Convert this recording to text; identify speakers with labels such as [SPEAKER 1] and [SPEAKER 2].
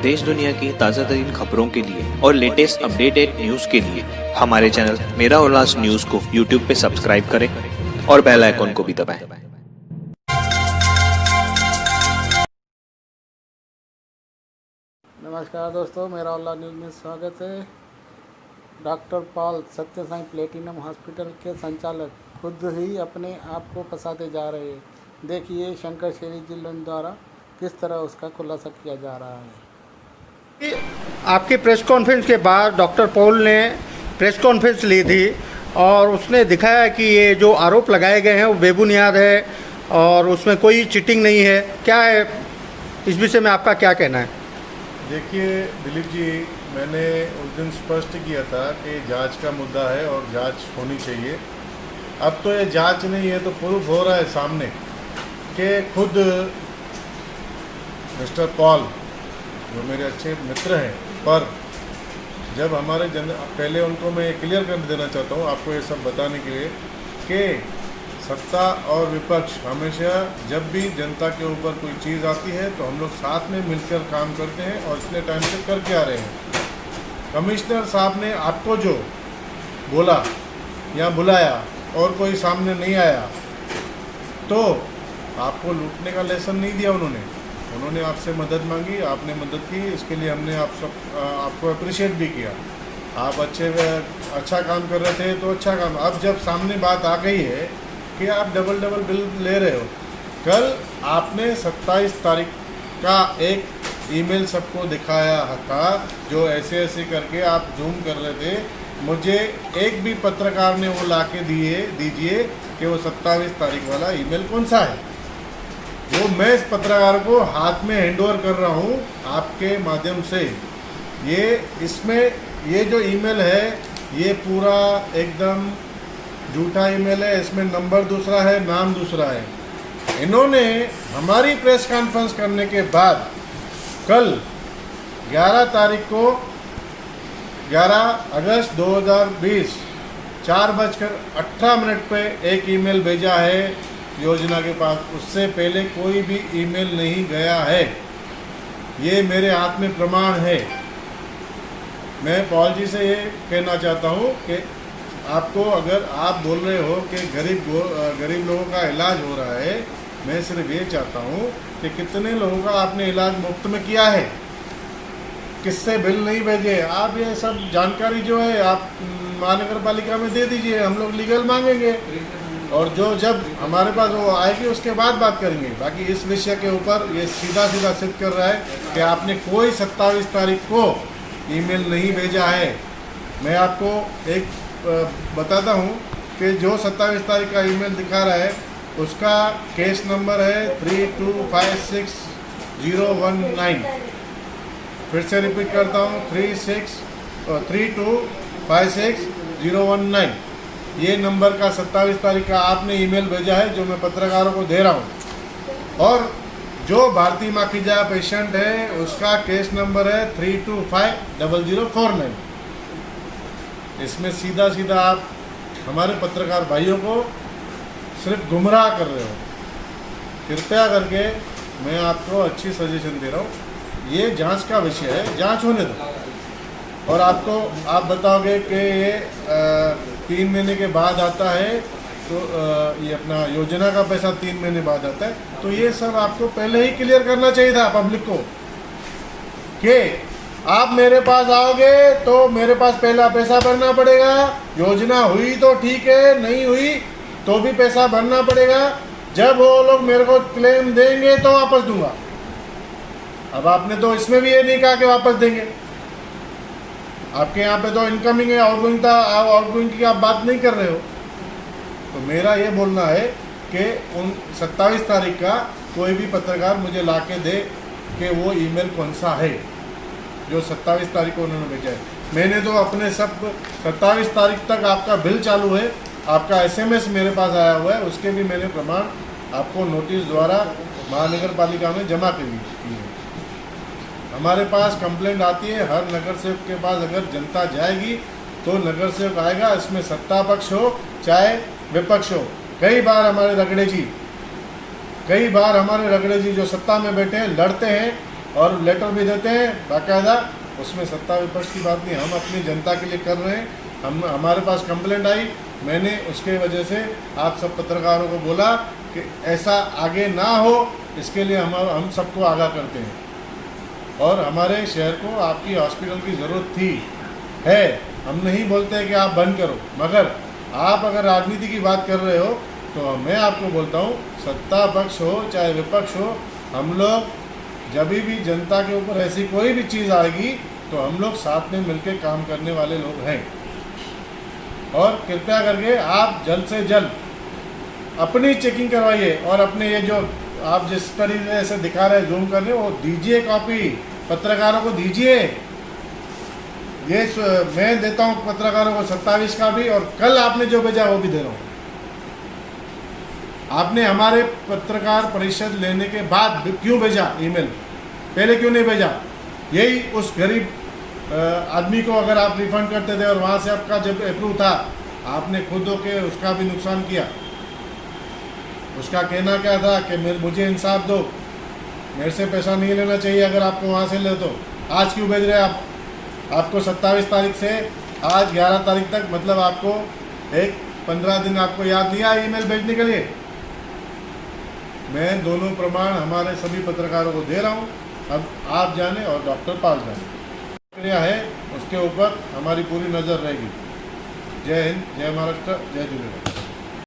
[SPEAKER 1] देश दुनिया की ताज़ा तरीन खबरों के लिए और लेटेस्ट अपडेटेड न्यूज के लिए हमारे चैनल मेरा उल्लास न्यूज को यूट्यूब पे सब्सक्राइब करें और बेल आइकॉन को भी दबाएं।
[SPEAKER 2] नमस्कार दोस्तों, मेरा उल्लास न्यूज़ में स्वागत है। डॉक्टर पॉल सत्य साई प्लेटिनम हॉस्पिटल के संचालक खुद ही अपने आप को फंसाते जा रहे हैं। देखिए शंकर शेरी जिलन द्वारा किस तरह उसका खुलासा किया जा रहा है।
[SPEAKER 3] आपकी प्रेस कॉन्फ्रेंस के बाद डॉक्टर पॉल ने प्रेस कॉन्फ्रेंस ली थी और उसने दिखाया कि ये जो आरोप लगाए गए हैं वो बेबुनियाद है और उसमें कोई चीटिंग नहीं है। क्या है इस विषय में आपका क्या कहना है?
[SPEAKER 4] देखिए दिलीप जी, मैंने उस दिन स्पष्ट किया था कि जांच का मुद्दा है और जांच होनी चाहिए। अब तो ये जांच नहीं है तो प्रूफ हो रहा है सामने कि खुद मिस्टर पॉल जो मेरे अच्छे मित्र हैं, पर जब हमारे पहले उनको मैं क्लियर कर देना चाहता हूँ आपको ये सब बताने के लिए कि सत्ता और विपक्ष हमेशा जब भी जनता के ऊपर कोई चीज़ आती है तो हम लोग साथ में मिलकर काम करते हैं और इतने टाइम से करके आ रहे हैं। कमिश्नर साहब ने आपको जो बोला या बुलाया और कोई सामने नहीं आया तो आपको लूटने का लेसन नहीं दिया। उन्होंने आपसे मदद मांगी, आपने मदद की, इसके लिए हमने आपको अप्रिशिएट भी किया। आप अच्छा काम कर रहे थे तो अच्छा काम। अब जब सामने बात आ गई है कि आप डबल बिल ले रहे हो, कल आपने 27 तारीख का एक ईमेल सबको दिखाया था जो ऐसे करके आप जूम कर रहे थे। मुझे एक भी पत्रकार ने वो ला के दीजिए कि वो 27 तारीख वाला ईमेल कौन सा है। वो मैं इस पत्रकार को हाथ में हैंडओवर कर रहा हूँ आपके माध्यम से। इसमें ये जो ईमेल है ये पूरा एकदम झूठा ईमेल है। इसमें नंबर दूसरा है, नाम दूसरा है। इन्होंने हमारी प्रेस कॉन्फ्रेंस करने के बाद कल 11 तारीख को 11 अगस्त 2020 4:18 पे एक ईमेल भेजा है योजना के पास। उससे पहले कोई भी ईमेल नहीं गया है। ये मेरे हाथ में प्रमाण है। मैं पॉल जी से ये कहना चाहता हूँ कि आपको, अगर आप बोल रहे हो कि गरीब लोगों का इलाज हो रहा है, मैं सिर्फ ये चाहता हूँ कि कितने लोगों का आपने इलाज मुफ्त में किया है, किससे बिल नहीं भेजे। आप ये सब जानकारी जो है आप महानगर पालिका में दे दीजिए, हम लोग लीगल मांगेंगे और जो जब हमारे पास वो आएगी उसके बाद बात करेंगे। बाकी इस विषय के ऊपर ये सीधा सिद्ध कर रहा है कि आपने कोई 27 तारीख को ईमेल नहीं भेजा है। मैं आपको एक बताता हूँ कि जो 27 तारीख का ईमेल दिखा रहा है उसका केस नंबर है 3256019। फिर से रिपीट करता हूँ 3256019। ये नंबर का 27 तारीख का आपने ईमेल भेजा है जो मैं पत्रकारों को दे रहा हूँ। और जो भारती माखीजा पेशेंट है उसका केस नंबर है 3250049। इसमें सीधा आप हमारे पत्रकार भाइयों को सिर्फ गुमराह कर रहे हो। कृपया करके मैं आपको अच्छी सजेशन दे रहा हूँ, ये जांच का विषय है, जांच होने दो। और आप बताओगे कि ये 3 महीने के बाद आता है तो ये अपना योजना का पैसा 3 महीने बाद आता है, तो ये सब आपको पहले ही क्लियर करना चाहिए था पब्लिक को कि आप मेरे पास आओगे तो मेरे पास पहला पैसा भरना पड़ेगा। योजना हुई तो ठीक है, नहीं हुई तो भी पैसा भरना पड़ेगा। जब वो लोग मेरे को क्लेम देंगे तो वापस दूंगा। अब आपने तो इसमें भी ये नहीं कहा कि वापस देंगे। आपके यहाँ पे तो इनकमिंग है, आउटगोइंग था, आउटगोइंग की आप बात नहीं कर रहे हो। तो मेरा ये बोलना है कि उन 27 तारीख का कोई भी पत्रकार मुझे ला के दे कि वो ईमेल कौन सा है जो 27 तारीख को उन्होंने भेजा है। मैंने तो अपने सब 27 तारीख तक आपका बिल चालू है, आपका SMS मेरे पास आया हुआ है, उसके भी मैंने प्रमाण आपको नोटिस द्वारा महानगर पालिका में जमा की है। हमारे पास कंप्लेंट आती है, हर नगर सेवक के पास अगर जनता जाएगी तो नगर सेवक आएगा, इसमें सत्ता पक्ष हो चाहे विपक्ष हो। कई बार हमारे रगड़े जी जो सत्ता में बैठे हैं लड़ते हैं और लेटर भी देते हैं बाकायदा, उसमें सत्ता विपक्ष की बात नहीं, हम अपनी जनता के लिए कर रहे हैं। हम हमारे पास कंप्लेंट आई, मैंने उसके वजह से आप सब पत्रकारों को बोला कि ऐसा आगे ना हो, इसके लिए हम सबको आगाह करते हैं। और हमारे शहर को आपकी हॉस्पिटल की ज़रूरत थी है, हम नहीं बोलते कि आप बंद करो, मगर आप अगर राजनीति की बात कर रहे हो तो मैं आपको बोलता हूँ, सत्ता पक्ष हो चाहे विपक्ष हो, हम लोग जब भी जनता के ऊपर ऐसी कोई भी चीज़ आएगी तो हम लोग साथ में मिलकर काम करने वाले लोग हैं। और कृपया करके आप जल्द से जल्द अपनी चेकिंग करवाइए, और अपने ये जो आप जिस तरीके से दिखा रहे हैं जूम कर रहे हो, वो दीजिए कॉपी, पत्रकारों को दीजिए। ये मैं देता हूँ पत्रकारों को 27 का भी, और कल आपने जो भेजा वो भी दे रहा हूँ। आपने हमारे पत्रकार परिषद लेने के बाद क्यों भेजा ईमेल, पहले क्यों नहीं भेजा? यही उस गरीब आदमी को अगर आप रिफंड करते थे और वहाँ से आपका जब अप्रूव था, आपने खुद होके उसका भी नुकसान किया। उसका कहना क्या था कि मुझे इंसाफ दो, मेरे से पैसा नहीं लेना चाहिए अगर आपको वहाँ से ले तो। आज क्यों भेज रहे हैं आप? आपको 27 तारीख से आज 11 तारीख तक, मतलब आपको 15 दिन आपको याद नहीं आया ईमेल भेजने के लिए? मैं दोनों प्रमाण हमारे सभी पत्रकारों को दे रहा हूँ, अब आप जाने और डॉक्टर पाल जाने। प्रक्रिया है उसके ऊपर हमारी पूरी नज़र रहेगी। जय हिंद, जय महाराष्ट्र, जय झूलेलाल।